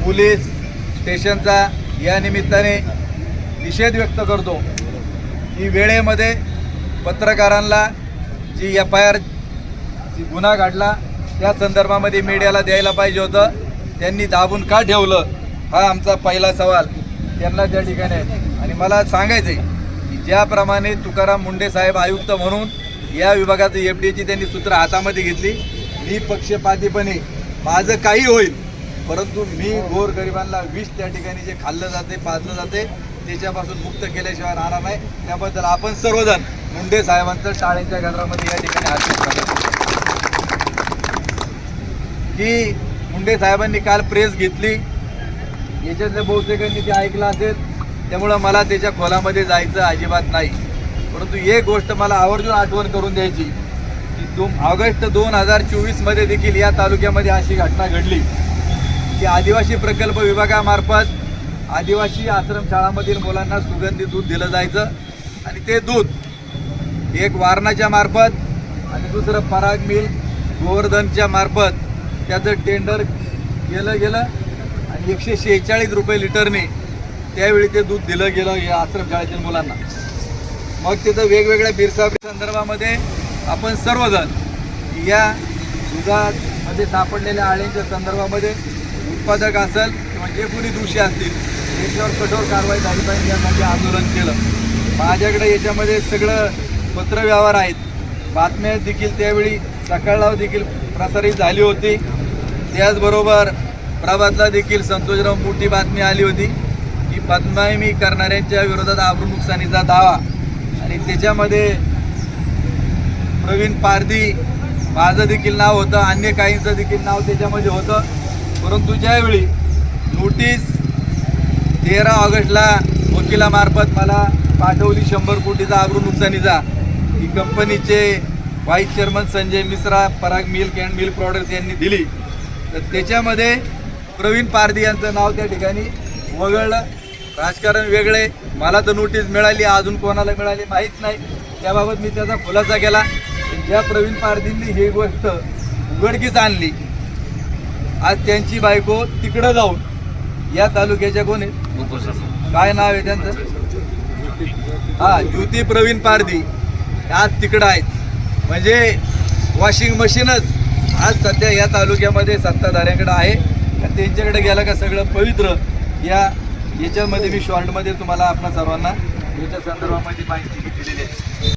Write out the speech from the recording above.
Police स्टेशनचा या निमित्ताने निषेध व्यक्त करतो की वेळेमध्ये पत्रकारांना जी FIR जी गुन्हा घडला त्या संदर्भामध्ये मीडियाला द्यायला पाहिजे होतं, त्यांनी दाबून का ठेवलं हा आमचा पहिला सवाल त्यांना त्या ठिकाणी आहे। आणि मला सांगायचं आहे की ज्याप्रमाणे तुकाराम मुंडे साहेब आयुक्त म्हणून या विभागाचं FDAची त्यांनी सूत्र हातामध्ये घेतली, मी पक्षपातीपणे माझं काही होईल परंतु मी गोरगरिबांना विष त्या ठिकाणी जे खाल्लं जाते पाजलं जाते त्याच्यापासून मुक्त केल्याशिवाय राहणार नाही। त्याबद्दल आपण सर्वजण मुंडे साहेबांचं टाळ्यांच्या गजरामध्ये या ठिकाणी हात की मुंडे साहेबांनी काल प्रेस घेतली, याच्यातल्या बहुतेकांनी ते ऐकलं असेल, त्यामुळं मला त्याच्या खोलामध्ये जायचं अजिबात नाही। परंतु एक गोष्ट मला आवर्जून आठवण करून द्यायची की ऑगस्ट 2024मध्ये देखील या तालुक्यामध्ये अशी घटना घडली की आदिवासी प्रकल्प विभागामार्फत आदिवासी आश्रमशाळांमधील मुलांना सुगंधी दूध दिलं जायचं आणि ते दूध एक वारणाच्या मार्फत आणि दुसरं पराग मिल गोवर्धनच्या मार्फत त्याचं टेंडर गेलं आणि 146 रुपये लिटरने त्यावेळी ते दूध दिलं गेलं या आश्रमशाळेतील मुलांना। मग तिथं वेगवेगळ्या बिरसावरी संदर्भामध्ये आपण सर्वजण या दुधामध्ये सापडलेल्या आळ्यांच्या संदर्भामध्ये उत्पादक असेल किंवा जे कोणी दोषी असतील त्याच्यावर कठोर कारवाई झाली पाहिजे यासाठी आंदोलन केलं। माझ्याकडे याच्यामध्ये सगळं पत्रव्यवहार आहेत, बातम्या देखील त्यावेळी सकाळला देखील प्रसारित झाली होती, त्याचबरोबर प्रभातला देखील संतोषराव मोठी बातमी आली होती की बदनामी करणाऱ्यांच्या विरोधात आबरू नुकसानीचा दावा, आणि त्याच्यामध्ये प्रवीण पारधी माझं देखील नाव होतं, अन्य काहींचं देखील नाव त्याच्यामध्ये होतं। परंतु ज्यावेळी नोटीस 13 ऑगस्टला वकिलामार्फत मला पाठवली 100 कोटीचा आबरू नुकसानीचा, ही कंपनीचे vice chairman Sanjay Mishra Parag milk and milk products यांनी दिली, तर त्याच्यामध्ये प्रवीण पारधी यांचं नाव त्या ठिकाणी वगळलं। राजकारण वेगळे, मला तर नोटीस मिळाली, अजून कोणाला मिळाली माहीत नाही, त्याबाबत मी त्याचा खुलासा केला। ज्या प्रवीण पारधींनी ही गोष्ट उघडकीस आणली, आज त्यांची बायको तिकडं जाऊन या तालुक्याच्या कोण आहे, काय नाव आहे त्यांचं, ज्योती प्रवीण पारधी आज तिकडं आहेत। म्हणजे वॉशिंग मशीनच आज सध्या या तालुक्यामध्ये सत्ताधाऱ्यांकडे आहे, त्यांच्याकडे गेलं का सगळं पवित्र याच्यामध्ये मी शॉर्टमध्ये तुम्हाला आपल्या सर्वांना याच्या संदर्भामध्ये माहिती दिलेली आहे।